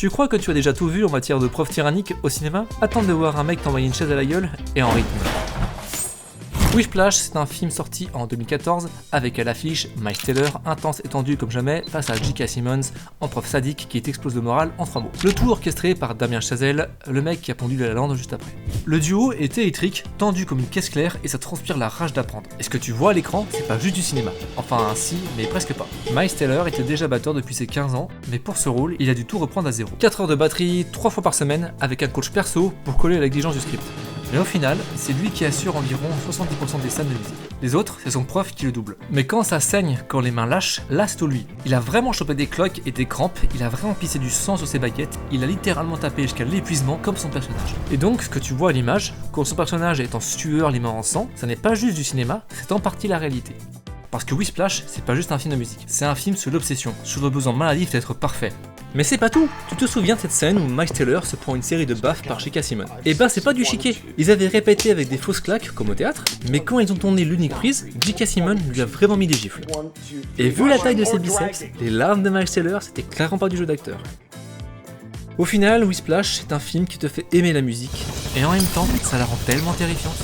Tu crois que tu as déjà tout vu en matière de preuves tyranniques au cinéma? Attends de voir un mec t'envoyer une chaise à la gueule et en rythme. Whiplash, c'est un film sorti en 2014 avec à l'affiche Miles Teller, intense et tendu comme jamais face à J.K. Simmons, en prof sadique qui t'explose le moral en 3 mots. Le tout orchestré par Damien Chazelle, le mec qui a pondu La La Land juste après. Le duo est électrique, tendu comme une caisse claire et ça transpire la rage d'apprendre. Et ce que tu vois à l'écran, c'est pas juste du cinéma. Enfin si, mais presque pas. Miles Teller était déjà batteur depuis ses 15 ans, mais pour ce rôle, il a dû tout reprendre à zéro. 4 heures de batterie, 3 fois par semaine, avec un coach perso pour coller à l'exigence du script. Mais au final, c'est lui qui assure environ 70% des scènes de musique. Les autres, c'est son prof qui le double. Mais quand ça saigne, quand les mains lâchent, là c'est tout lui. Il a vraiment chopé des cloques et des crampes, il a vraiment pissé du sang sur ses baguettes, il a littéralement tapé jusqu'à l'épuisement comme son personnage. Et donc, ce que tu vois à l'image, quand son personnage est en sueur, les mains en sang, ça n'est pas juste du cinéma, c'est en partie la réalité. Parce que Whiplash, c'est pas juste un film de musique, c'est un film sur l'obsession, sur le besoin maladif d'être parfait. Mais c'est pas tout. Tu te souviens de cette scène où Miles Teller se prend une série de baffes par J.K. Simmons? Et ben c'est pas du chiquet. Ils avaient répété avec des fausses claques, comme au théâtre, mais quand ils ont tourné l'unique prise, J.K. Simmons lui a vraiment mis des gifles. Et vu la taille de ses biceps, les larmes de Miles Teller, c'était clairement pas du jeu d'acteur. Au final, Whiplash, c'est un film qui te fait aimer la musique, et en même temps, ça la rend tellement terrifiante.